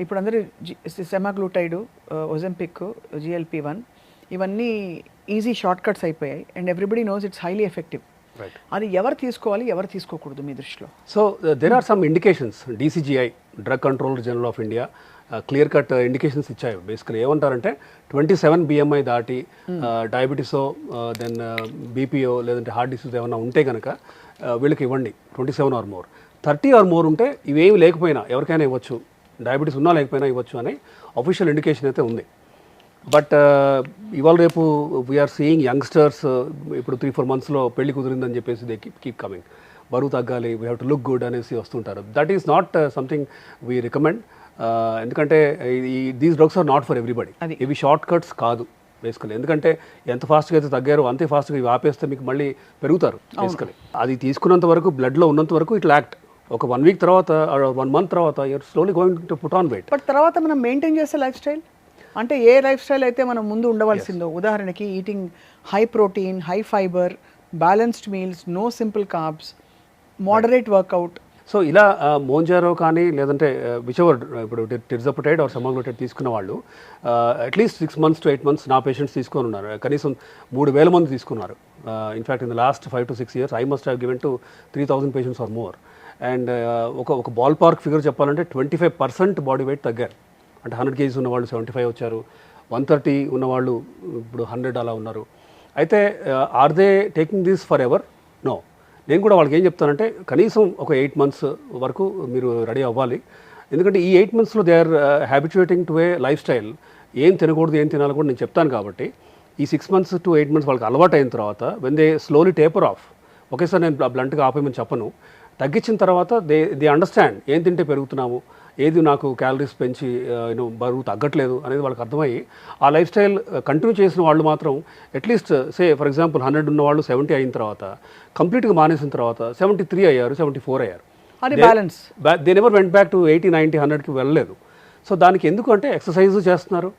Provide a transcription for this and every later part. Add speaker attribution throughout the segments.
Speaker 1: ఇప్పుడు అందరూ semaglutide, Ozempic, GLP-1 ఇవన్నీ ఈజీ షార్ట్ కట్స్ అయిపోయాయి and everybody knows it's highly effective. అది ఎవరు తీసుకోవాలి, ఎవరు తీసుకోకూడదు మీ దృష్టిలో?
Speaker 2: So there are some indications. DCGI, drug controller general of India, clear cut indications ఇచ్చాయి. బేసికలీ ఏమంటారంటే 27 BMI దాటి డయాబెటీసో దెన్ BPO లేదంటే హార్ట్ డిసీజ్ ఏమైనా ఉంటే కనుక వీళ్ళకి ఇవ్వండి 27 ఆర్ మోర్. 30 ఆర్ మోర్ ఉంటే ఇవేమి లేకపోయినా ఎవరికైనా ఇవ్వచ్చు, డయాబెటీస్ ఉన్నా లేకపోయినా ఇవ్వచ్చు అని అఫీషియల్ ఇండికేషన్ అయితే ఉంది. బట్ ఇవాళ రేపు వీఆర్ సీయింగ్ యంగ్స్టర్స్ ఇప్పుడు 3-4 monthsలో పెళ్లి కుదిరిందని చెప్పేసి దే కీప్ కమింగ్. బరువు తగ్గాలి, we have to look good అనేసి వస్తుంటారు. That is not something we recommend. ఎందుకంటే these drugs are not for everybody. ఇవి షార్ట్ కట్స్ కాదు బేసికలీ. ఎందుకంటే ఎంత ఫాస్ట్గా అయితే తగ్గారో అంతే ఫాస్ట్గా ఇవి ఆపేస్తే మీకు మళ్ళీ పెరుగుతారు బేసికలీ. అది తీసుకున్నంత వరకు, బ్లడ్లో ఉన్నంత వరకు ఇట్ యాక్ట్. ఒక 1 week తర్వాత, 1 month తర్వాత you're slowly going to put on weight.
Speaker 1: But తర్వాత మనం మెయింటైన్ చేసే లైఫ్ స్టైల్ అంటే ఏ లైఫ్ స్టైల్ అయితే మనం ముందు ఉండవలసిందో, ఉదాహరణకి eating high protein, high fibre, balanced meals, no simple carbs, moderate workout.
Speaker 2: So ఇలా మోంజారో కానీ లేదంటే విచవర్ ఇప్పుడు టిర్జపటైడ్ ఆర్ సెమాగ్లూటైడ్ తీసుకున్న వాళ్ళు అట్లీస్ట్ 6 months to 8 months నా పేషెంట్స్ తీసుకొని ఉన్నారు. కనీసం 3,000 మంది తీసుకున్నారు. In fact in the last 5 to 6 years I must have given to 3,000 patients or more. And ఒక బాల్ పార్క్ ఫిగర్ చెప్పాలంటే 25% బాడీ వెయిట్ తగ్గారు. అంటే 100 kgs ఉన్నవాళ్ళు 75 వచ్చారు, 130 ఉన్నవాళ్ళు ఇప్పుడు 100 అలా ఉన్నారు. అయితే are they taking this forever? No. నేను కూడా వాళ్ళకి ఏం చెప్తానంటే కనీసం ఒక 8 months వరకు మీరు రెడీ అవ్వాలి. ఎందుకంటే ఈ 8 monthsలో they are habituating to a life style. ఏం తినకూడదు, ఏం తినాలి కూడా నేను చెప్తాను. కాబట్టి ఈ 6 months to 8 months వాళ్ళకి అలవాటు అయిన తర్వాత when they slowly taper of, ఒకేసారి నేను బ్లంట్గా ఆపేయమని చెప్పను. తగ్గించిన తర్వాత దే అండర్స్టాండ్ ఏం తింటే పెరుగుతున్నాము, ఏది నాకు క్యాలరీస్ పెంచి బరువు తగ్గట్లేదు అనేది వాళ్ళకి అర్థమయ్యి ఆ లైఫ్ స్టైల్ కంటిన్యూ చేసిన వాళ్ళు మాత్రం అట్లీస్ట్ ఫర్ ఎగ్జాంపుల్ 100 ఉన్న వాళ్ళు 70 అయిన తర్వాత కంప్లీట్గా మానేసిన తర్వాత 73 అయ్యారు, 74 అయ్యారు.
Speaker 1: అది balance.
Speaker 2: They never went back to 80, 90, 100కి వెళ్ళలేదు. సో దానికి ఎందుకు అంటే ఎక్సర్సైజ్ చేస్తున్నారు,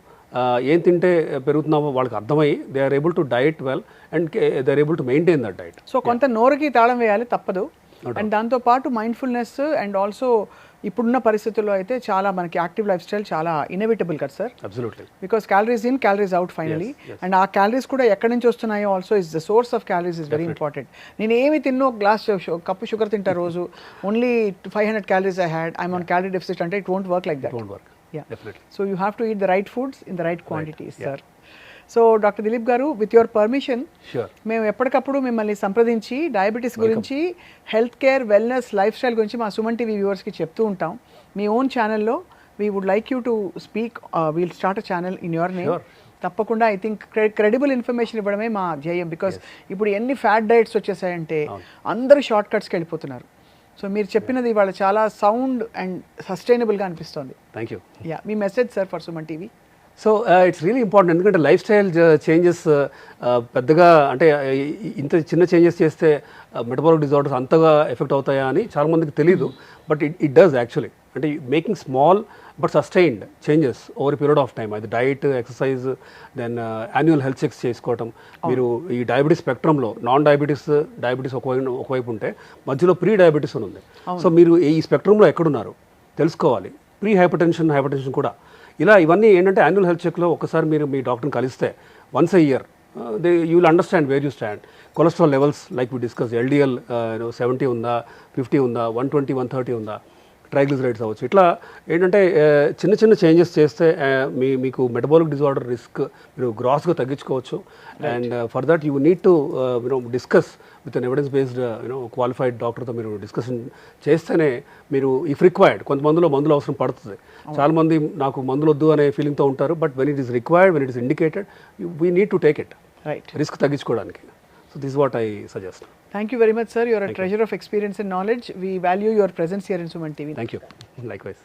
Speaker 2: ఏం తింటే పెరుగుతున్నామో వాళ్ళకి అర్థమయ్యి they are able to diet well and they are able to maintain that diet.
Speaker 1: So కొంత నోరుకి తాళం వేయాలి, తప్పదు. అండ్ దాంతోపాటు మైండ్ఫుల్నెస్ అండ్ ఆల్సో ఇప్పుడున్న పరిస్థితుల్లో అయితే చాలా మనకి యాక్టివ్ లైఫ్ స్టైల్ చాలా ఇన్ఎవిటబుల్ కదా sir?
Speaker 2: Absolutely.
Speaker 1: Because calories in, calories out finally. And ఆ క్యాలరీస్ కూడా ఎక్కడి నుంచి వస్తున్నాయో also is the source of calories is very important. నేను ఏమి తిన్నో కప్పు షుగర్ తింటా రోజు, only 500 calories I had, I'm on calorie deficit అంటే it won't work like that.
Speaker 2: It won't work.
Speaker 1: Yeah.
Speaker 2: Definitely.
Speaker 1: So you have to eat the right foods in the right quantities, sir. So doctor Dilip గారు, with your permission మేము ఎప్పటికప్పుడు మిమ్మల్ని సంప్రదించి diabetes గురించి, health care, wellness, lifestyle గురించి మా Suman TV వ్యూవర్స్కి చెప్తూ ఉంటాం. మీ ఓన్ ఛానల్లో we would like you to speak, we'll start a channel in your name. తప్పకుండా ఐ థింక్ క్రెడిబుల్ ఇన్ఫర్మేషన్ ఇవ్వడమే మా ధ్యేయం. బికాస్ ఇప్పుడు ఎన్ని ఫ్యాట్ డైట్స్ వచ్చేసాయంటే అందరూ షార్ట్ కట్స్కి వెళ్ళిపోతున్నారు. సో మీరు చెప్పినది ఇవాళ చాలా సౌండ్ అండ్ సస్టైనబుల్గా అనిపిస్తుంది.
Speaker 2: Thank you.
Speaker 1: Yeah, me message sir for Suman TV.
Speaker 2: So it's really important. ఎందుకంటే లైఫ్ స్టైల్ చేంజెస్ పెద్దగా అంటే ఇంత చిన్న చేంజెస్ చేస్తే మెటబాలిక్ డిజార్డర్స్ అంతగా ఎఫెక్ట్ అవుతాయా అని చాలామందికి తెలియదు. But it does actually. అంటే making small but sustained changes over period of time. అది diet, exercise, then annual health checks చేసుకోవటం. మీరు ఈ డయాబెటీస్ స్పెక్ట్రంలో నాన్ డయాబెటీస్ ఒకవైపు ఉంటే మధ్యలో ప్రీ డయాబెటీస్ అని ఉంది. సో మీరు ఈ స్పెక్ట్రంలో ఎక్కడున్నారు తెలుసుకోవాలి. ప్రీ హైపర్టెన్షన్ కూడా. ఇలా ఇవన్నీ ఏంటంటే యాన్యువల్ హెల్త్ చెక్లో ఒకసారి మీరు మీ డాక్టర్ని కలిస్తే once a year you will understand where you stand. Cholesterol levels like we discuss, LDL 70 ఉందా, 50 ఉందా, 120, 130 ఉందా, ట్రైగ్లిజరైడ్స్ అవ్వచ్చు. ఇట్లా ఏంటంటే చిన్న చిన్న చేంజెస్ చేస్తే మీకు మెటబాలిక్ డిజార్డర్ రిస్క్ మీరు గ్రాస్గా తగ్గించుకోవచ్చు. And for that you need to discuss with an evidence based qualified డాక్టర్తో మీరు డిస్కషన్ చేస్తేనే మీరు ఇఫ్ రిక్వైర్డ్, కొంతమందిలో మందులు అవసరం పడుతుంది. చాలామంది నాకు మందులు వద్దు అనే ఫీలింగ్తో ఉంటారు. But when it is required, when it is indicated, we need to take it.
Speaker 1: Right.
Speaker 2: Risk తగ్గించుకోవడానికి. So this is what I suggest.
Speaker 1: Thank you very much, sir. You are a treasure of experience and knowledge. We value your presence here in Suman TV.
Speaker 2: Thank you. Likewise.